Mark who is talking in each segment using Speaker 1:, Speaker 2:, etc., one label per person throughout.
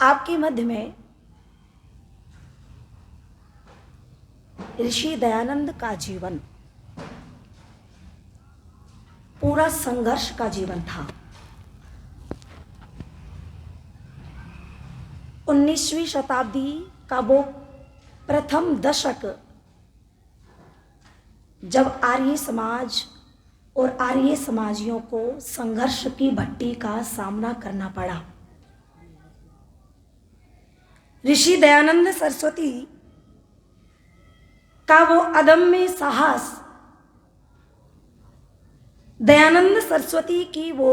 Speaker 1: आपके मध्य में ऋषि दयानंद का जीवन पूरा संघर्ष का जीवन था। 19वीं शताब्दी का वो प्रथम दशक, जब आर्य समाज और आर्य समाजियों को संघर्ष की भट्टी का सामना करना पड़ा। ऋषि दयानंद सरस्वती का वो अदम्य साहस, दयानंद सरस्वती की वो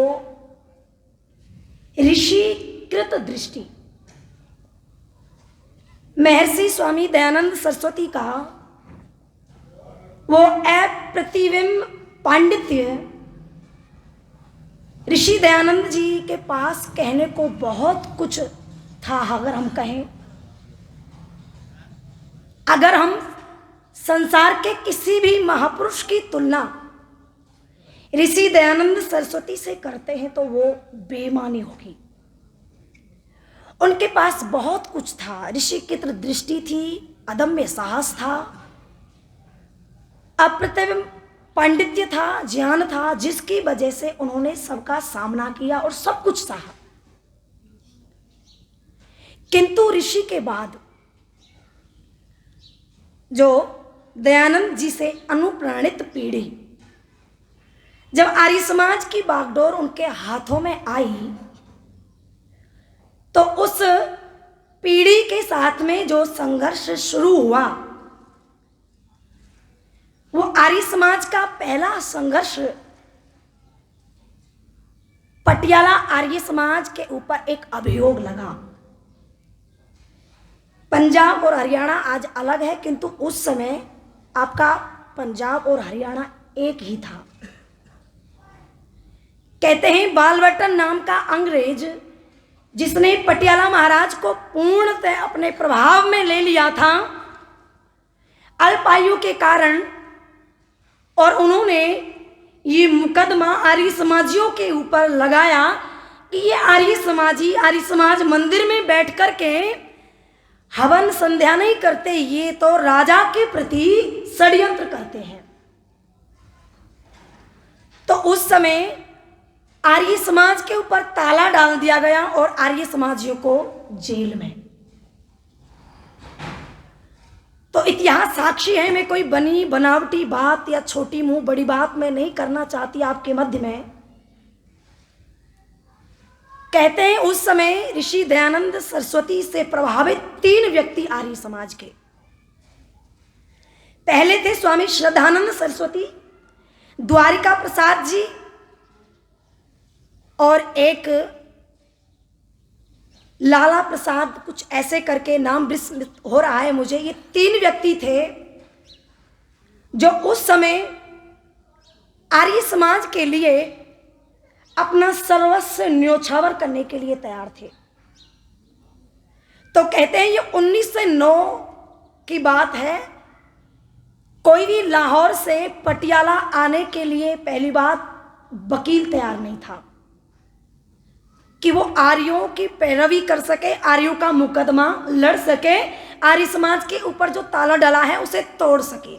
Speaker 1: ऋषिकृत दृष्टि, महर्षि स्वामी दयानंद सरस्वती का वो अप्रतिबिंब पांडित्य, ऋषि दयानंद जी के पास कहने को बहुत कुछ था। अगर हम कहें, अगर हम संसार के किसी भी महापुरुष की तुलना ऋषि दयानंद सरस्वती से करते हैं तो वो बेईमानी होगी। उनके पास बहुत कुछ था, ऋषिकृत दृष्टि थी, अदम्य साहस था, अप्रतिबिंब पांडित्य था, ज्ञान था, जिसकी वजह से उन्होंने सबका सामना किया और सब कुछ सहा। किंतु ऋषि के बाद जो दयानंद जी से अनुप्राणित पीढ़ी, जब आर्य समाज की बागडोर उनके हाथों में आई, तो उस पीढ़ी के साथ में जो संघर्ष शुरू हुआ, वो आर्य समाज का पहला संघर्ष पटियाला आर्य समाज के ऊपर एक अभियोग लगा। पंजाब और हरियाणा आज अलग है, किंतु उस समय आपका पंजाब और हरियाणा एक ही था। कहते हैं बालबर्टन नाम का अंग्रेज, जिसने पटियाला महाराज को पूर्णतः अपने प्रभाव में ले लिया था अल्पायु के कारण, और उन्होंने ये मुकदमा आर्य समाजियों के ऊपर लगाया कि ये आर्य समाज मंदिर में बैठ कर के हवन संध्या नहीं करते, ये तो राजा के प्रति षड्यंत्र करते हैं। तो उस समय आर्य समाज के ऊपर ताला डाल दिया गया और आर्य समाजियों को जेल में। तो इतिहास साक्षी है। मैं कोई बनी बनावटी बात या छोटी मुंह बड़ी बात मैं नहीं करना चाहती आपके मध्य में। कहते हैं उस समय ऋषि दयानंद सरस्वती से प्रभावित 3 व्यक्ति आर्य समाज के। पहले थे स्वामी श्रद्धानंद सरस्वती, द्वारिका प्रसाद जी, और एक लाला प्रसाद, कुछ ऐसे करके नाम विस्मृत हो रहा है मुझे। ये 3 व्यक्ति थे जो उस समय आर्य समाज के लिए अपना सर्वस्व न्योछावर करने के लिए तैयार थे। तो कहते हैं ये 1909 की बात है। कोई भी लाहौर से पटियाला आने के लिए पहली बात वकील तैयार नहीं था कि वो आर्यों की पैरवी कर सके, आर्यों का मुकदमा लड़ सके, आर्य समाज के ऊपर जो ताला डला है उसे तोड़ सके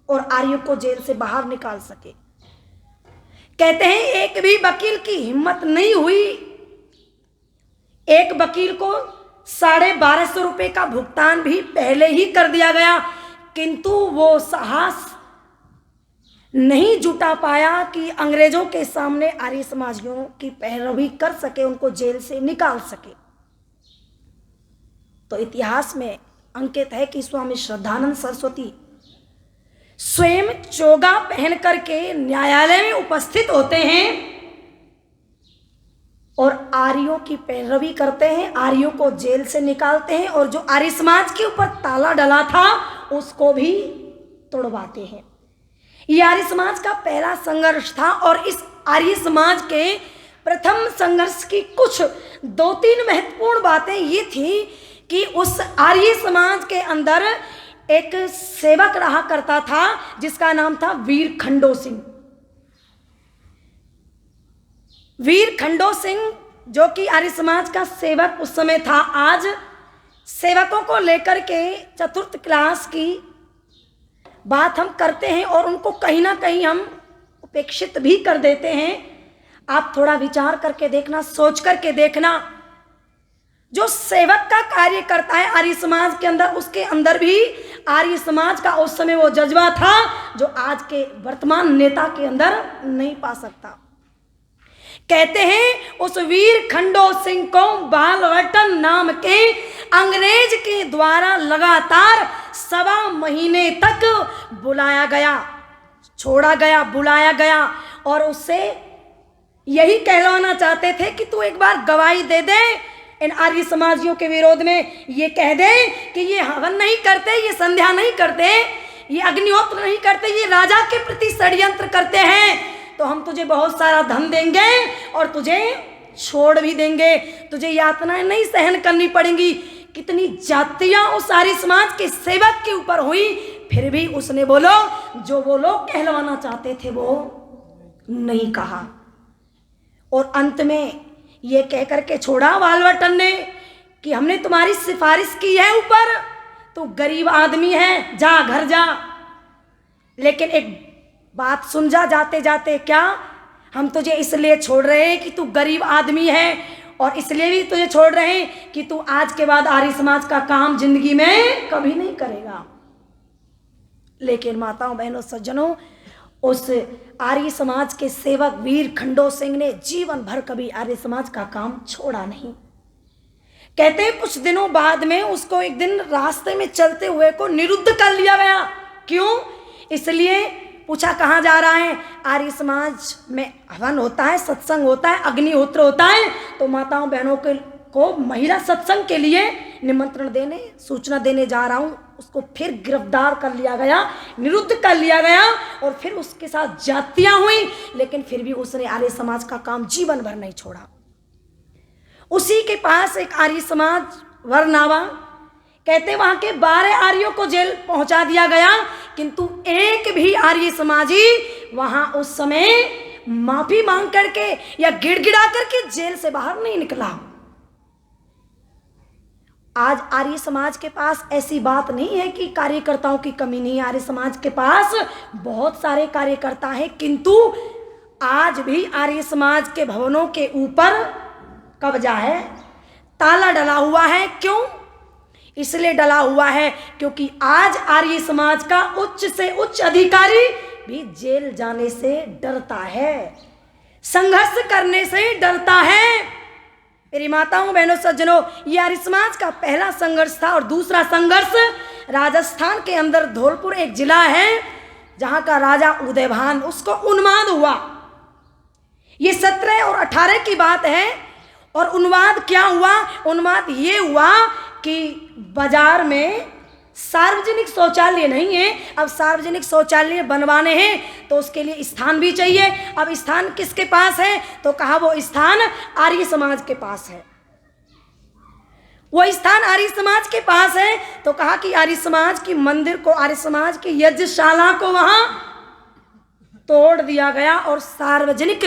Speaker 1: और आर्यों को जेल से बाहर निकाल सके। कहते हैं एक भी वकील की हिम्मत नहीं हुई। एक वकील को 1250 रुपए का भुगतान भी पहले ही कर दिया गया, किंतु वो साहस नहीं जुटा पाया कि अंग्रेजों के सामने आर्य समाजियों की पैरवी कर सके, उनको जेल से निकाल सके। तो इतिहास में अंकित है कि स्वामी श्रद्धानंद सरस्वती स्वयं चोगा पहन करके न्यायालय में उपस्थित होते हैं और आर्यों की पैरवी करते हैं, आर्यों को जेल से निकालते हैं, और जो आर्य समाज के ऊपर ताला डला था उसको भी तोड़वाते हैं। ये आर्य समाज का पहला संघर्ष था। और इस आर्य समाज के प्रथम संघर्ष की कुछ 2-3 महत्वपूर्ण बातें ये थी कि उस आर्य समाज के अंदर एक सेवक रहा करता था जिसका नाम था वीर खंडो सिंह। वीर खंडो सिंह जो कि आर्य समाज का सेवक उस समय था। आज सेवकों को लेकर के चतुर्थ क्लास की बात हम करते हैं और उनको कहीं ना कहीं हम उपेक्षित भी कर देते हैं। आप थोड़ा विचार करके देखना, सोच करके देखना, जो सेवक का कार्य करता है आर्य समाज के अंदर, उसके अंदर भी आर्य समाज का उस समय वो जज्बा था जो आज के वर्तमान नेता के अंदर नहीं पा सकता। कहते हैं उस वीर खंडो सिंह को बालवटन नाम के अंग्रेज के द्वारा लगातार 1.25 महीने तक बुलाया गया, छोड़ा गया, बुलाया गया और उससे यही कहलवाना चाहते थे कि तू एक बार गवाही दे दे इन आर्य समाजियों के विरोध में, ये कह दे कि ये हवन नहीं करते, ये संध्या नहीं करते, ये अग्निहोत्र नहीं करते, ये राजा के प्रति षड्यंत्र करते हैं, तो हम तुझे बहुत सारा धन देंगे और तुझे छोड़ भी देंगे, तुझे यातनाएं नहीं सहन करनी पड़ेंगी। कितनी जातियां उस आर्य समाज के सेवक के ऊपर हुई, फिर भी उसने बोलो जो वो लोग कहलवाना चाहते थे वो नहीं कहा और अंत में ये कह करके छोड़ा बालवटन ने कि हमने तुम्हारी सिफारिश की है ऊपर, तू गरीब आदमी है, जा घर जा, लेकिन एक बात सुन जा जाते जाते, क्या हम तुझे इसलिए छोड़ रहे हैं कि तू गरीब आदमी है और इसलिए भी तुझे छोड़ रहे हैं कि तू आज के बाद आर्य समाज का काम जिंदगी में कभी नहीं करेगा। लेकिन माताओं, बहनों, सज्जनों, उस आर्य समाज के सेवक वीर खंडो सिंह ने जीवन भर कभी आर्य समाज का काम छोड़ा नहीं। कहते हैं कुछ दिनों बाद में उसको एक दिन रास्ते में चलते हुए को निरुद्ध कर लिया गया। क्यों? इसलिए पूछा कहाँ जा रहा है? आर्य समाज में हवन होता है, सत्संग होता है, अग्निहोत्र होता है, तो माताओं बहनों को महिला सत्संग के लिए निमंत्रण देने, सूचना देने जा रहा हूँ। उसको फिर गिरफ्तार कर लिया गया, निरुद्ध कर लिया गया और फिर उसके साथ जातियां हुई, लेकिन फिर भी उसने आर्य समाज का काम जीवन भर नहीं छोड़ा। उसी के पास एक आर्य समाज वरनावा, कहते वहां के 12 आर्यों को जेल पहुंचा दिया गया, किंतु एक भी आर्य समाजी वहां उस समय माफी मांग करके या गिड़गिड़ा करके जेल से बाहर नहीं निकला। आज आर्य समाज के पास ऐसी बात नहीं है कि कार्यकर्ताओं की कमी नहीं है, आर्य समाज के पास बहुत सारे कार्यकर्ता हैं, किंतु आज भी आर्य समाज के भवनों के ऊपर कब्जा है, ताला डला हुआ है। क्यों? इसलिए डला हुआ है क्योंकि आज आर्य समाज का उच्च से उच्च अधिकारी भी जेल जाने से डरता है, संघर्ष करने से डरता है। मेरी माताओं, बहनों, सज्जनों, ये आर्य समाज का पहला संघर्ष था। और दूसरा संघर्ष राजस्थान के अंदर धौलपुर एक जिला है जहां का राजा उदयभान, उसको उन्माद हुआ। ये 17 और 18 की बात है। और उन्माद क्या हुआ? उन्माद ये हुआ कि बाजार में सार्वजनिक शौचालय नहीं है, अब सार्वजनिक शौचालय बनवाने हैं तो उसके लिए स्थान भी चाहिए। अब स्थान किसके पास है? तो कहा वो स्थान आर्य समाज के पास है। वो स्थान आर्य समाज के पास है तो कहा कि आर्य समाज की मंदिर को, आर्य समाज की यज्ञशाला को वहां तोड़ दिया गया और सार्वजनिक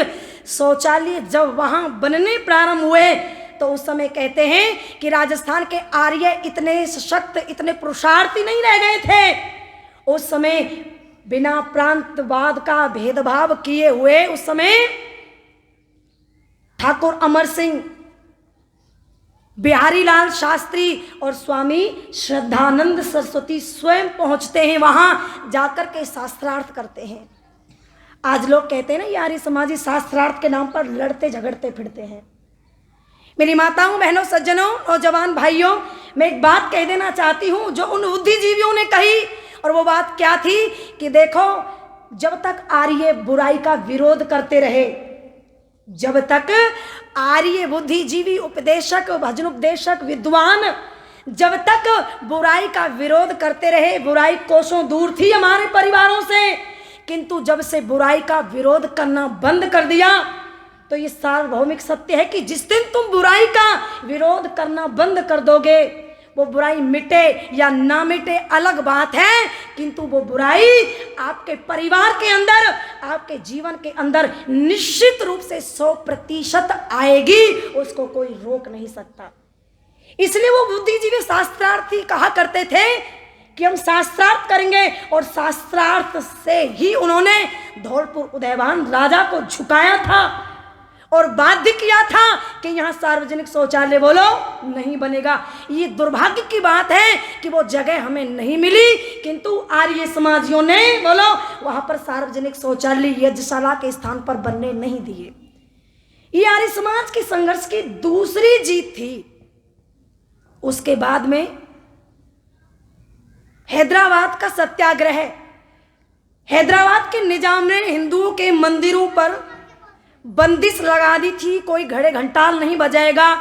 Speaker 1: शौचालय जब वहां बनने प्रारंभ हुए तो उस समय कहते हैं कि राजस्थान के आर्य इतने सशक्त, इतने पुरुषार्थी नहीं रह गए थे। उस समय बिना प्रांतवाद का भेदभाव किए हुए उस समय ठाकुर अमर सिंह, बिहारी लाल शास्त्री और स्वामी श्रद्धानंद सरस्वती स्वयं पहुंचते हैं, वहां जाकर के शास्त्रार्थ करते हैं। आज लोग कहते हैं ना, ये आर्य समाजी शास्त्रार्थ के नाम पर लड़ते झगड़ते फिरते हैं। मेरी माताओं, बहनों, सज्जनों, नौजवान भाइयों, मैं एक बात कह देना चाहती हूँ जो उन बुद्धिजीवियों ने कही, और वो बात क्या थी कि देखो, जब तक आर्य बुराई का विरोध करते रहे, जब तक आर्य बुद्धिजीवी, उपदेशक, भजन उपदेशक, विद्वान जब तक बुराई का विरोध करते रहे, बुराई कोसों दूर थी हमारे परिवारों से, किंतु जब से बुराई का विरोध करना बंद कर दिया तो ये सार्वभौमिक सत्य है कि जिस दिन तुम बुराई का विरोध करना बंद कर दोगे, वो बुराई मिटे या ना मिटे अलग बात है, किंतु वो बुराई आपके परिवार के अंदर, आपके जीवन के अंदर निश्चित रूप से 100% आएगी, उसको कोई रोक नहीं सकता। इसलिए वो बुद्धिजीवी शास्त्रार्थी कहा करते थे कि हम शास्त्रार्थ करेंगे, और शास्त्रार्थ से ही उन्होंने धौलपुर उदयवान राजा को झुकाया था और बाध्य किया था कि यहाँ सार्वजनिक शौचालय बोलो नहीं बनेगा। ये दुर्भाग्य की बात है कि वो जगह हमें नहीं मिली, किंतु आर्य समाजियों ने बोलो वहां पर सार्वजनिक शौचालय यज्ञशाला के स्थान पर बनने नहीं दिए। ये आर्य समाज की संघर्ष की दूसरी जीत थी। उसके बाद में हैदराबाद का सत्याग्रह, हैदराबाद के निजाम ने हिंदुओं के मंदिरों पर बंदिश लगा दी थी। कोई घड़े घंटाल नहीं बजाएगा,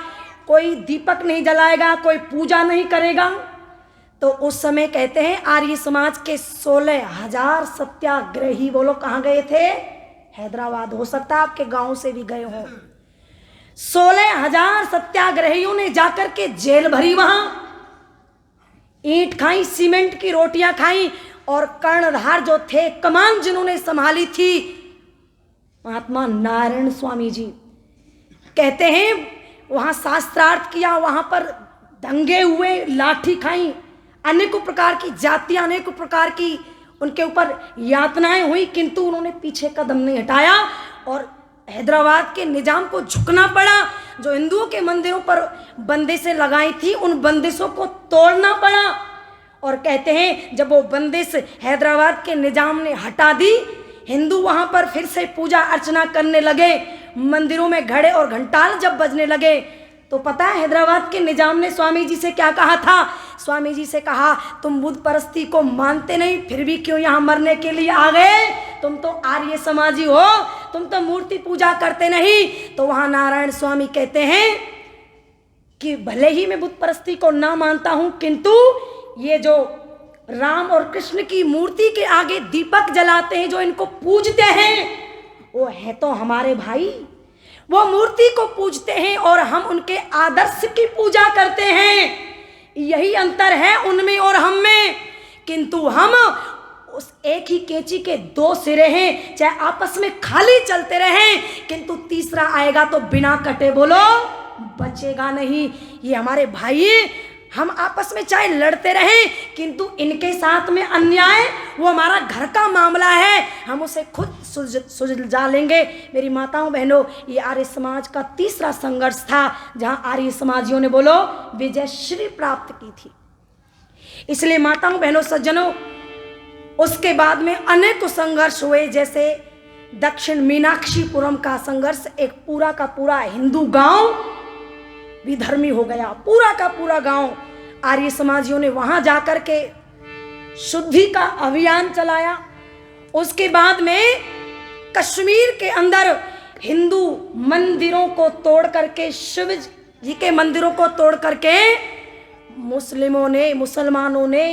Speaker 1: कोई दीपक नहीं जलाएगा, कोई पूजा नहीं करेगा। तो उस समय कहते हैं आर्य समाज के 16,000 सत्याग्रही बोलो कहाँ गए थे? हैदराबाद। हो सकता है आपके गांव से भी गए हों। 16,000 सत्याग्रहियों ने जाकर के जेल भरी, वहां ईंट खाई, सीमेंट की रोटियां खाई, और कर्णधार जो थे, कमान जिन्होंने संभाली थी, महात्मा नारायण स्वामी जी कहते हैं वहां शास्त्रार्थ किया, वहां पर दंगे हुए, लाठी खाई, अनेकों प्रकार की जातियां, अनेकों प्रकार की उनके ऊपर यातनाएं हुई, किंतु उन्होंने पीछे कदम नहीं हटाया और हैदराबाद के निजाम को झुकना पड़ा। जो हिंदुओं के मंदिरों पर बंदिशें लगाई थी, उन बंदिशों को तोड़ना पड़ा। और कहते हैं जब वो बंदिश हैदराबाद के निजाम ने हटा दी, हिंदू वहां पर फिर से पूजा अर्चना करने लगे, मंदिरों में घड़े और घंटाल जब बजने लगे, तो पता है हैदराबाद के निजाम ने स्वामी जी से क्या कहा था? स्वामी जी से कहा, तुम बुद्ध परस्ती को मानते नहीं, फिर भी क्यों यहाँ मरने के लिए आ गए? तुम तो आर्य समाजी हो, तुम तो मूर्ति पूजा करते नहीं। तो वहां नारायण स्वामी कहते हैं कि भले ही मैं बुद्ध परस्ती को ना मानता हूं, किंतु ये जो राम और कृष्ण की मूर्ति के आगे दीपक जलाते हैं, जो इनको पूजते हैं, वो है तो हमारे भाई। वो मूर्ति को पूजते हैं और हम उनके आदर्श की पूजा करते हैं। यही अंतर है उनमें और हम में। किंतु हम उस एक ही कैंची के दो सिरे हैं, चाहे आपस में खाली चलते रहें, किंतु तीसरा आएगा तो बिना कटे बोलो बचेगा नहीं। ये हमारे भाई, हम आपस में चाहे लड़ते रहें, किंतु इनके साथ में अन्याय वो हमारा घर का मामला है, हम उसे खुद सुलझा लेंगे। मेरी माताओं बहनों, ये आर्य समाज का तीसरा संघर्ष था, जहां आर्य समाजियों ने बोलो विजय श्री प्राप्त की थी। इसलिए माताओं बहनों सज्जनों, उसके बाद में अनेक संघर्ष हुए, जैसे दक्षिण मीनाक्षीपुरम का संघर्ष। एक पूरा का पूरा हिंदू गांव विधर्मी हो गया, पूरा का पूरा गांव। आर्य समाजियों ने वहां जाकर के शुद्धि का अभियान चलाया। उसके बाद में कश्मीर के अंदर हिंदू मंदिरों को तोड़ करके, शिव जी के मंदिरों को तोड़ करके मुसलमानों ने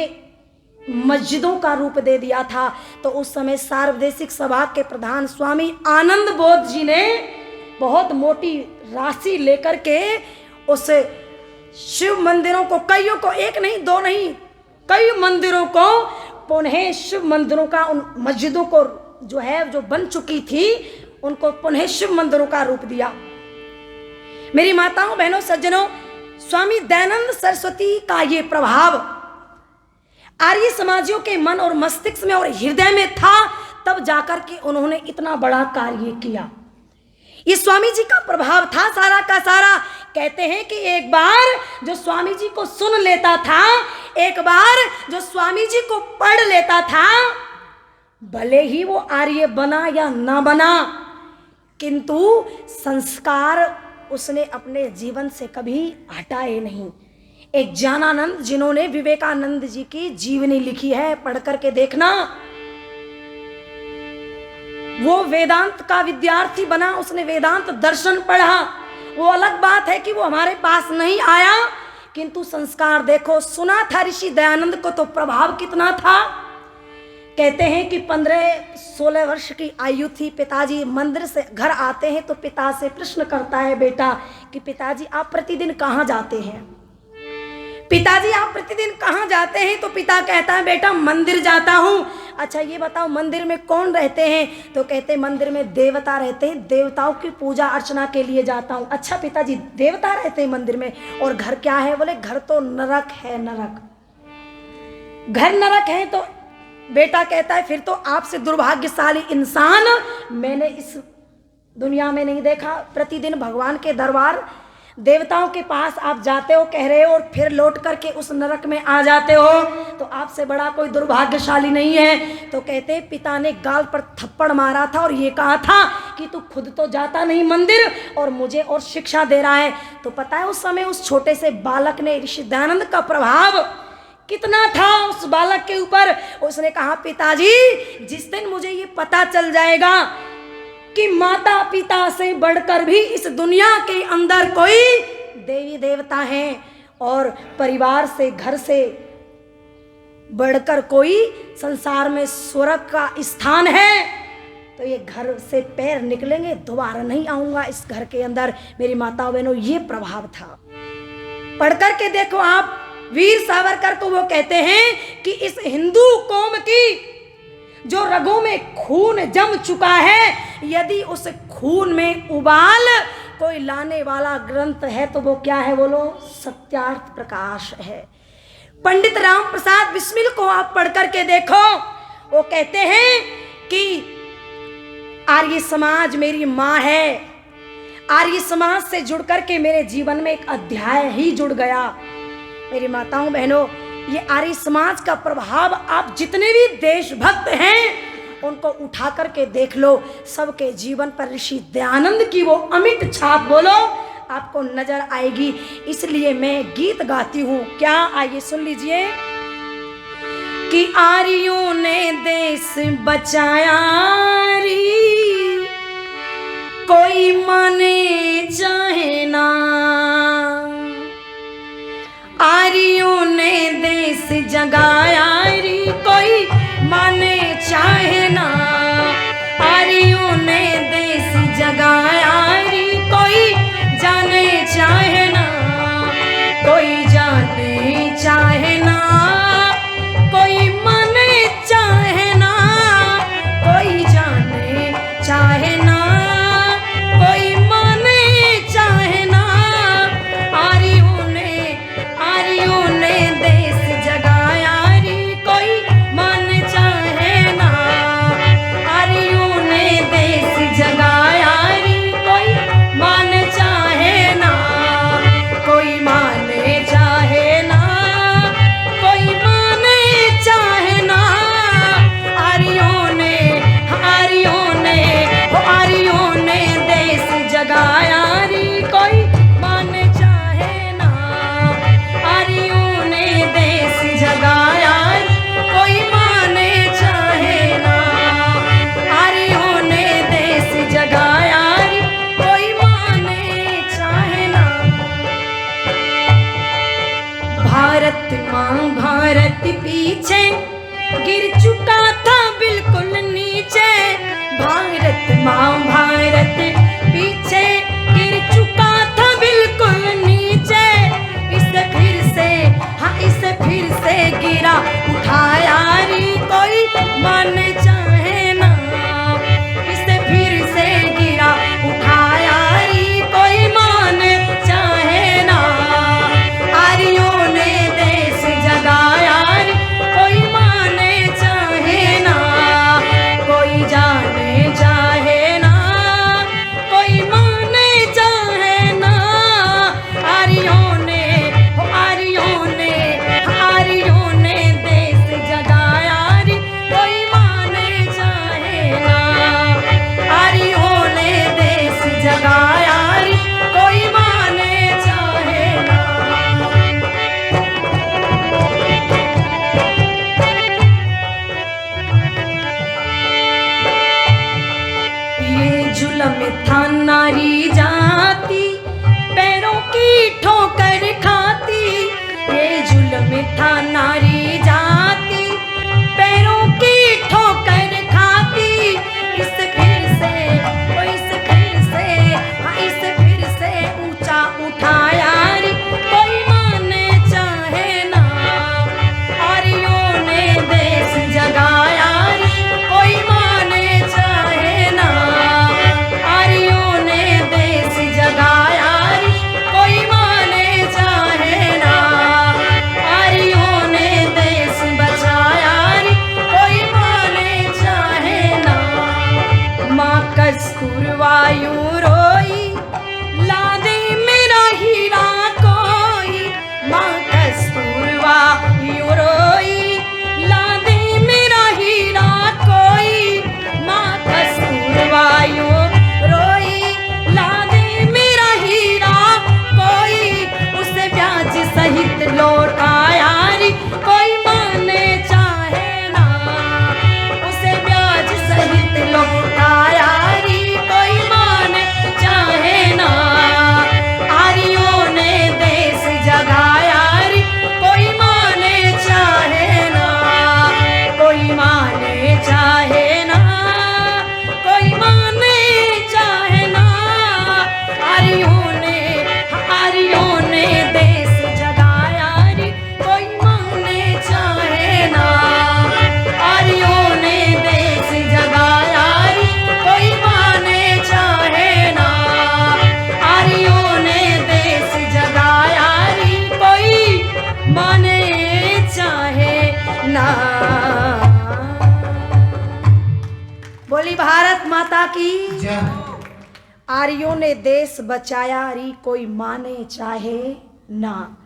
Speaker 1: मस्जिदों का रूप दे दिया था। तो उस समय सार्वदेशिक सभा के प्रधान स्वामी आनंद बोध जी ने बहुत मोटी राशि लेकर के उस शिव मंदिरों को, कईयों को, एक नहीं दो नहीं, कई मंदिरों को पुनः शिव मंदिरों का, उन मस्जिदों को जो है जो बन चुकी थी, उनको पुनः शिव मंदिरों का रूप दिया। मेरी माताओं बहनों सज्जनों, स्वामी दयानंद सरस्वती का ये प्रभाव आर्य समाजियों के मन और मस्तिष्क में और हृदय में था, तब जाकर के उन्होंने इतना बड़ा कार्य किया। ये स्वामी जी का प्रभाव था सारा का सारा। कहते हैं कि एक बार जो स्वामी जी को सुन लेता था, एक बार जो स्वामी जी को पढ़ लेता था, भले ही वो आर्य बना या ना बना, किंतु संस्कार उसने अपने जीवन से कभी हटाए नहीं। एक ज्ञानानंद जिन्होंने विवेकानंद जी की जीवनी लिखी है, पढ़ करके देखना। वो वेदांत का विद्यार्थी बना, उसने वेदांत दर्शन पढ़ा। वो अलग बात है कि वो हमारे पास नहीं आया, किंतु संस्कार देखो। सुना था ऋषि दयानंद को तो प्रभाव कितना था। कहते हैं कि 15-16 वर्ष की आयु थी, पिताजी मंदिर से घर आते हैं तो पिता से प्रश्न करता है बेटा कि पिताजी आप प्रतिदिन कहाँ जाते हैं? पिताजी आप प्रतिदिन कहाँ जाते हैं? तो पिता कहता है बेटा मंदिर जाता हूँ। अच्छा ये बताओ मंदिर में कौन रहते हैं? तो कहते मंदिर में देवता रहते हैं, देवताओं की पूजा अर्चना के लिए जाता हूँ। अच्छा पिताजी देवता रहते हैं मंदिर में, और घर क्या है? बोले घर तो नरक है, नरक। घर नरक है तो बेटा कहता है फिर तो आपसे दुर्भाग्यशाली इंसान मैंने इस दुनिया में नहीं देखा। प्रतिदिन भगवान के दरबार देवताओं के पास आप जाते हो कह रहे हो, और फिर लौट करके उस नरक में आ जाते हो, तो आपसे बड़ा कोई दुर्भाग्यशाली नहीं है। तो कहते पिता ने गाल पर थप्पड़ मारा था और ये कहा था कि तू खुद तो जाता नहीं मंदिर और मुझे और शिक्षा दे रहा है। तो पता है उस समय उस छोटे से बालक ने ऋषि दयानंद का प्रभाव कितना था उस बालक के ऊपर। उसने कहा पिताजी जिस दिन मुझे ये पता चल जाएगा कि माता पिता से बढ़कर भी इस दुनिया के अंदर कोई देवी देवता है और परिवार से घर से बढ़कर कोई संसार में स्वर्ग का स्थान है, तो ये घर से पैर निकलेंगे, दोबारा नहीं आऊंगा इस घर के अंदर। मेरी माताओं बहनों ये प्रभाव था। पढ़कर के देखो आप, वीर सावरकर को वो कहते हैं कि इस हिंदू कौम की जो रगों में खून जम चुका है, यदि उस खून में उबाल कोई लाने वाला ग्रंथ है तो वो क्या है? बोलो, सत्यार्थ प्रकाश है। पंडित राम प्रसाद बिस्मिल को आप पढ़ करके देखो, वो कहते हैं कि आर्य समाज मेरी माँ है, आर्य समाज से जुड़ करके मेरे जीवन में एक अध्याय ही जुड़ गया। मेरी माताओं बहनों, ये आर्य समाज का प्रभाव आप जितने भी देशभक्त हैं उनको उठा करके देख लो, सबके जीवन पर ऋषि दयानंद की वो अमिट छाप बोलो आपको नजर आएगी। इसलिए मैं गीत गाती हूँ। क्या? आइए सुन लीजिए कि आर्यों ने देश बचाया री, कोई माने चाहे ना, आर्यों ने देश जगाया री, कोई माने चाहे ना, आर्यों ने देश जगाया री, कोई जाने चाहे ना, कोई जाने चाहे ना, कोई माने चाहे ना, कोई जाने चाहे ना, कोई माने चाहे ना, आर्यों ने देश जगाया री, कोई माने चाहे ना, आर्यों ने देश जगाया री, कोई माने चाहे ना, कोई माने चाहे ना, कोई माने चाहे ना, आर्यों ने देश जगाया री, कोई माने चाहे ना, आर्यों ने देश जगाया री, कोई माने चाहे ना, आर्यों ने देश जगाया री, कोई माने चाहे ना। भारत माँ भारत पीछे गिर चुका था बिल्कुल नीचे, भारत माँ भारत पीछे गिर चुका था बिल्कुल नीचे, इसे फिर से, हाँ इसे फिर से गिरा उठाया री, कोई माने चाहे ना, इसे फिर से गिरा उठाया री, कोई माने चाहे ना, आर्यों ने देश जगाया री, कोई माने चाहे ना, कोई जाने चाहे ना, कोई माने चाहे ना, आर्यों ने देश जगाया री, कोई माने चाहे ना, आर्यों ने देश जगाया री, कोई माने चाहे ना। ये जुल्म था नारी जाती, पैरों की ठोकर खाती, ये जुल्म था नारी जाती, पैरों की ठोकर खाती, इस फिर से, ओ इस फिर से, हाँ इस फिर से ऊंचा उठाया री, कोई माने चाहे ना, आर्यों ने देश जगाया बोली भारत माता की।
Speaker 2: जय।
Speaker 1: आर्यों ने देश बचाया री कोई माने चाहे ना।